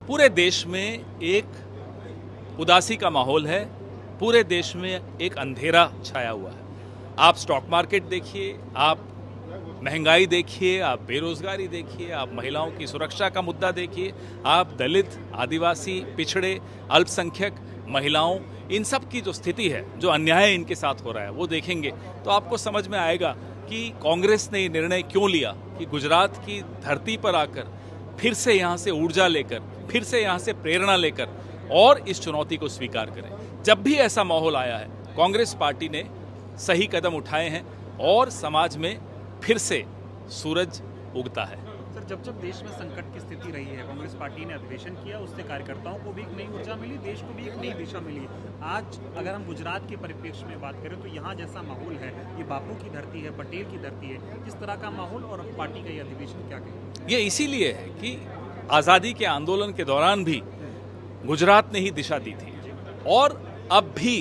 पूरे देश में एक उदासी का माहौल है। पूरे देश में एक अंधेरा छाया हुआ है। आप स्टॉक मार्केट देखिए, आप महंगाई देखिए, आप बेरोजगारी देखिए, आप महिलाओं की सुरक्षा का मुद्दा देखिए, आप दलित, आदिवासी, पिछड़े, अल्पसंख्यक, महिलाओं, इन सब की जो स्थिति है, जो अन्याय इनके साथ हो रहा है, वो देखेंगे तो आपको समझ में आएगा कि कांग्रेस ने ये निर्णय क्यों लिया कि गुजरात की धरती पर आकर फिर से यहाँ से ऊर्जा लेकर, फिर से यहाँ से प्रेरणा लेकर और इस चुनौती को स्वीकार करें। जब भी ऐसा माहौल आया है, कांग्रेस पार्टी ने सही कदम उठाए हैं और समाज में फिर से सूरज उगता है। सर, जब देश में संकट की स्थिति रही है, कांग्रेस पार्टी ने अधिवेशन किया, उससे कार्यकर्ताओं को भी एक नई ऊर्जा मिली, देश को भी एक नई दिशा मिली। आज अगर हम गुजरात के परिप्रेक्ष्य में बात करें तो यहाँ जैसा माहौल है, ये बापू की धरती है, पटेल की धरती है, इस तरह का माहौल और पार्टी का ये अधिवेशन क्या कहें? ये इसीलिए है कि आज़ादी के आंदोलन के दौरान भी गुजरात ने ही दिशा दी थी और अब भी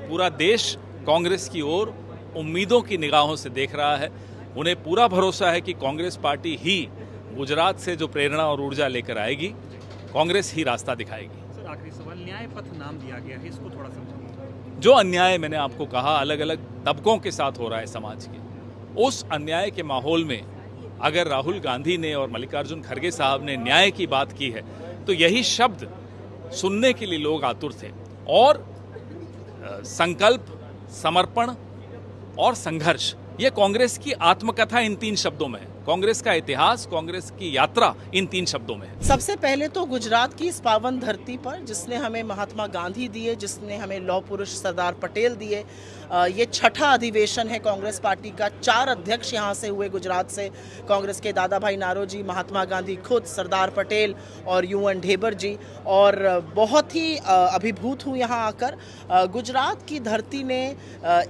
पूरा देश कांग्रेस की ओर उम्मीदों की निगाहों से देख रहा है। उन्हें पूरा भरोसा है कि कांग्रेस पार्टी ही गुजरात से जो प्रेरणा और ऊर्जा लेकर आएगी, कांग्रेस ही रास्ता दिखाएगी। सर, आखिरी सवाल, न्याय पथ नाम दिया गया है, इसको थोड़ा समझाइए। जो अन्याय मैंने आपको कहा अलग अलग तबकों के साथ हो रहा है समाज के, उस अन्याय के माहौल में अगर राहुल गांधी ने और मल्लिकार्जुन खड़गे साहब ने न्याय की बात की है तो यही शब्द सुनने के लिए लोग आतुर थे और संकल्प, समर्पण और संघर्ष, ये कांग्रेस की आत्मकथा इन तीन शब्दों में है। कांग्रेस का इतिहास, कांग्रेस की यात्रा इन तीन शब्दों में है। सबसे पहले तो गुजरात की इस पावन धरती पर जिसने हमें महात्मा गांधी दिए, जिसने हमें लौह पुरुष सरदार पटेल दिए, ये छठा अधिवेशन है कांग्रेस पार्टी का। 4 अध्यक्ष यहाँ से हुए गुजरात से, कांग्रेस के दादा भाई नारोजी, महात्मा गांधी खुद, सरदार पटेल और यूएन ढेबर जी। और बहुत ही अभिभूत हूँ यहाँ आकर। गुजरात की धरती ने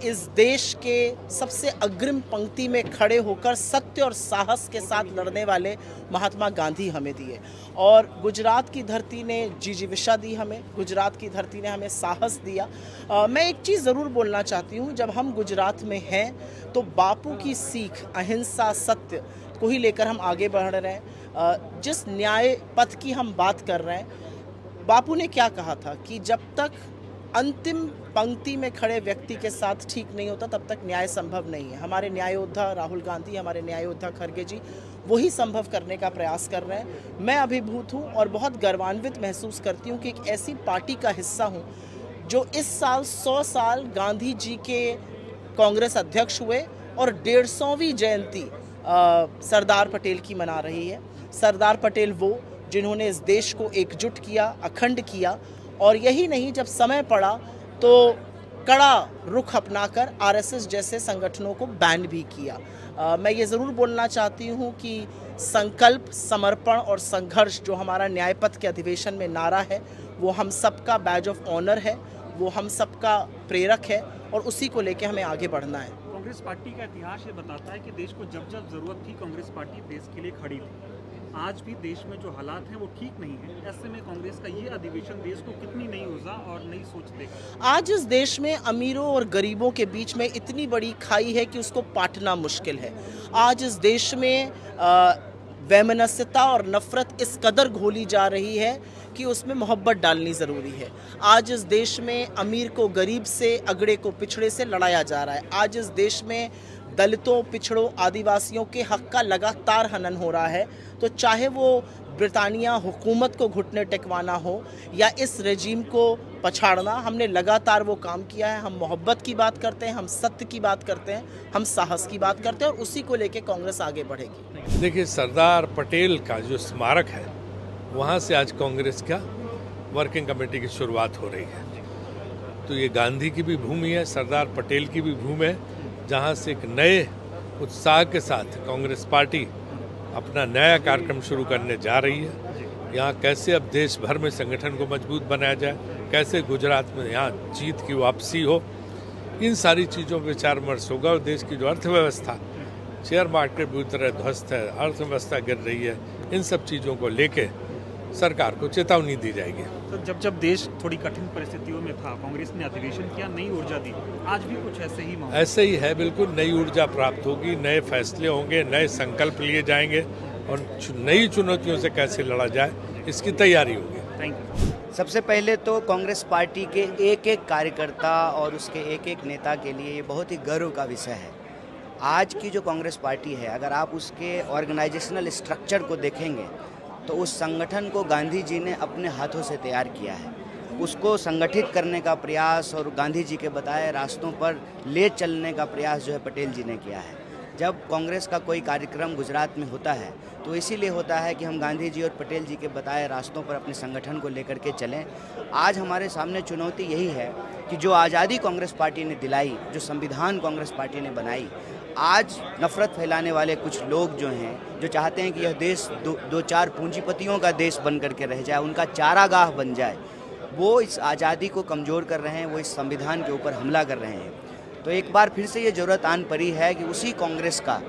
इस देश के सबसे अग्रिम पंक्ति में खड़े होकर सत्य और साहस के साथ लड़ने वाले महात्मा गांधी हमें दिए और गुजरात की धरती ने जिजीविषा दी हमें, गुजरात की धरती ने हमें साहस दिया। मैं एक चीज़ ज़रूर बोलना चाहती हूँ, जब हम गुजरात में हैं तो बापू की सीख अहिंसा, सत्य को ही लेकर हम आगे बढ़ रहे हैं। जिस न्याय पथ की हम बात कर रहे हैं, बापू ने क्या कहा था कि जब तक अंतिम पंक्ति में खड़े व्यक्ति के साथ ठीक नहीं होता तब तक न्याय संभव नहीं है। हमारे न्याय योद्धा राहुल गांधी, हमारे न्याय योद्धा खड़गे जी वही संभव करने का प्रयास कर रहे हैं। मैं अभिभूत हूँ और बहुत गर्वान्वित महसूस करती हूँ कि एक ऐसी पार्टी का हिस्सा हूँ जो इस साल 100 साल गांधी जी के कांग्रेस अध्यक्ष हुए और 150वीं जयंती सरदार पटेल की मना रही है। सरदार पटेल वो जिन्होंने इस देश को एकजुट किया, अखंड किया और यही नहीं, जब समय पड़ा तो कड़ा रुख अपनाकर आरएसएस जैसे संगठनों को बैन भी किया। मैं ये ज़रूर बोलना चाहती हूँ कि संकल्प, समर्पण और संघर्ष जो हमारा न्यायपथ के अधिवेशन में नारा है, वो हम सबका बैज ऑफ ऑनर है, वो हम सबका प्रेरक है और उसी को लेके हमें आगे बढ़ना है। कांग्रेस पार्टी का इतिहास ये बताता है कि देश को जब जब जरूरत थी, कांग्रेस पार्टी देश के लिए खड़ी थी। आज भी देश में जो हालात हैं वो ठीक नहीं है, ऐसे में कांग्रेस का ये अधिवेशन देश को कितनी नई ऊर्जा और नई सोच देगा? आज इस देश में अमीरों और गरीबों के बीच में इतनी बड़ी खाई है कि उसको पाटना मुश्किल है। आज इस देश में वैमनस्यता और नफरत इस कदर घोली जा रही है कि उसमें मोहब्बत डालनी ज़रूरी है। आज इस देश में अमीर को गरीब से, अगड़े को पिछड़े से लड़ाया जा रहा है। आज इस देश में दलितों, पिछड़ों, आदिवासियों के हक का लगातार हनन हो रहा है। तो चाहे वो ब्रिटानिया हुकूमत को घुटने टेकवाना हो या इस रेजीम को पछाड़ना, हमने लगातार वो काम किया है। हम मोहब्बत की बात करते हैं, हम सत्य की बात करते हैं, हम साहस की बात करते हैं और उसी को लेके कांग्रेस आगे बढ़ेगी। देखिए, सरदार पटेल का जो स्मारक है, वहाँ से आज कांग्रेस का वर्किंग कमेटी की शुरुआत हो रही है। तो ये गांधी की भी भूमि है, सरदार पटेल की भी भूमि है, जहाँ से एक नए उत्साह के साथ कांग्रेस पार्टी अपना नया कार्यक्रम शुरू करने जा रही है। यहाँ कैसे अब देश भर में संगठन को मजबूत बनाया जाए, कैसे गुजरात में यहाँ जीत की वापसी हो, इन सारी चीज़ों पर विचार विमर्श होगा। और देश की जो अर्थव्यवस्था, शेयर मार्केट बुरी तरह ध्वस्त है, अर्थव्यवस्था गिर रही है, इन सब चीज़ों को लेके सरकार को चेतावनी दी जाएगी। तो जब देश थोड़ी कठिन परिस्थितियों में था, कांग्रेस ने अधिवेशन किया, नई ऊर्जा दी। आज भी कुछ ऐसे ही माहौल? ऐसे ही है, बिल्कुल नई ऊर्जा प्राप्त होगी, नए फैसले होंगे, नए संकल्प लिए जाएंगे और नई चुनौतियों से कैसे लड़ा जाए, इसकी तैयारी होगी। Thank you. सबसे पहले तो कांग्रेस पार्टी के एक एक कार्यकर्ता और उसके एक एक नेता के लिए ये बहुत ही गर्व का विषय है। आज की जो कांग्रेस पार्टी है, अगर आप उसके ऑर्गेनाइजेशनल स्ट्रक्चर को देखेंगे तो उस संगठन को गांधी जी ने अपने हाथों से तैयार किया है। उसको संगठित करने का प्रयास और गांधी जी के बताए रास्तों पर ले चलने का प्रयास जो है पटेल जी ने किया है। जब कांग्रेस का कोई कार्यक्रम गुजरात में होता है तो इसीलिए होता है कि हम गांधी जी और पटेल जी के बताए रास्तों पर अपने संगठन को लेकर के चलें। आज हमारे सामने चुनौती यही है कि जो आज़ादी कांग्रेस पार्टी ने दिलाई, जो संविधान कांग्रेस पार्टी ने बनाई, आज नफरत फैलाने वाले कुछ लोग जो हैं, जो चाहते हैं कि यह देश दो चार पूंजीपतियों का देश बन करके रह जाए, उनका चारागाह बन जाए, वो इस आज़ादी को कमज़ोर कर रहे हैं, वो इस संविधान के ऊपर हमला कर रहे हैं। तो एक बार फिर से ये ज़रूरत आन पड़ी है कि उसी कांग्रेस का,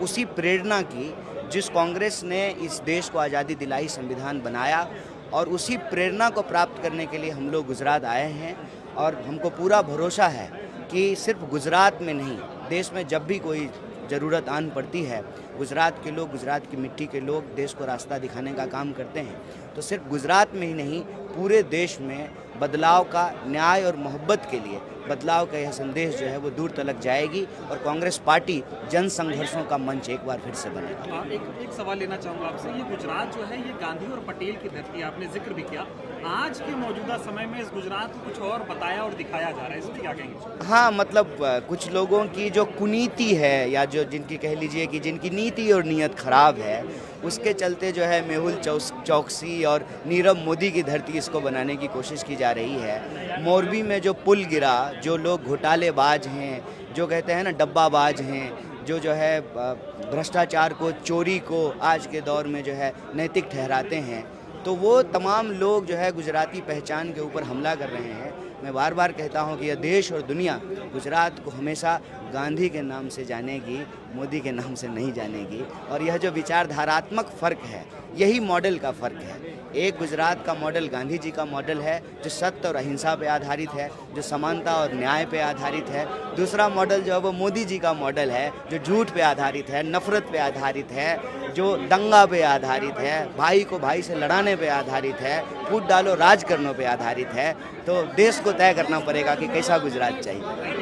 उसी प्रेरणा की जिस कांग्रेस ने इस देश को आज़ादी दिलाई, संविधान बनाया, और उसी प्रेरणा को प्राप्त करने के लिए हम लोग गुजरात आए हैं। और हमको पूरा भरोसा है कि सिर्फ गुजरात में नहीं, देश में जब भी कोई ज़रूरत आन पड़ती है, गुजरात के लोग, गुजरात की मिट्टी के लोग देश को रास्ता दिखाने का काम करते हैं। तो सिर्फ गुजरात में ही नहीं, पूरे देश में बदलाव का, न्याय और मोहब्बत के लिए बदलाव का यह संदेश जो है वो दूर तलक जाएगी और कांग्रेस पार्टी जन संघर्षों का मंच एक बार फिर से बनेगा। एक सवाल लेना चाहूँगा आपसे। ये गुजरात जो है ये गांधी और पटेल की धरती है, आपने जिक्र भी किया। आज के मौजूदा समय में इस गुजरात को कुछ और बताया और दिखाया जा रहा है, इसमें क्या कहेंगे? हाँ, मतलब कुछ लोगों की जो कुनीति है, या जो जिनकी कह लीजिए कि जिनकी नीति और नीयत खराब है, उसके चलते जो है मेहुल चौकसी और नीरव मोदी की धरती इसको बनाने की कोशिश की जा रही है। मोरबी में जो पुल गिरा, जो लोग घोटालेबाज हैं, जो कहते हैं ना डब्बाबाज हैं, जो है भ्रष्टाचार को, चोरी को आज के दौर में जो है नैतिक ठहराते हैं, तो वो तमाम लोग जो है गुजराती पहचान के ऊपर हमला कर रहे हैं। मैं बार बार कहता हूं कि यह देश और दुनिया गुजरात को हमेशा गांधी के नाम से जानेगी, मोदी के नाम से नहीं जानेगी। और यह जो विचारधारात्मक फ़र्क है, यही मॉडल का फ़र्क है। एक गुजरात का मॉडल गांधी जी का मॉडल है, जो सत्य और अहिंसा पे आधारित है, जो समानता और न्याय पे आधारित है। दूसरा मॉडल जो है वो मोदी जी का मॉडल है, जो झूठ पे आधारित है, नफरत पे आधारित है, जो दंगा पे आधारित है, भाई को भाई से लड़ाने पे आधारित है, फूट डालो राज करने पे आधारित है। तो देश को तय करना पड़ेगा कि कैसा गुजरात चाहिए।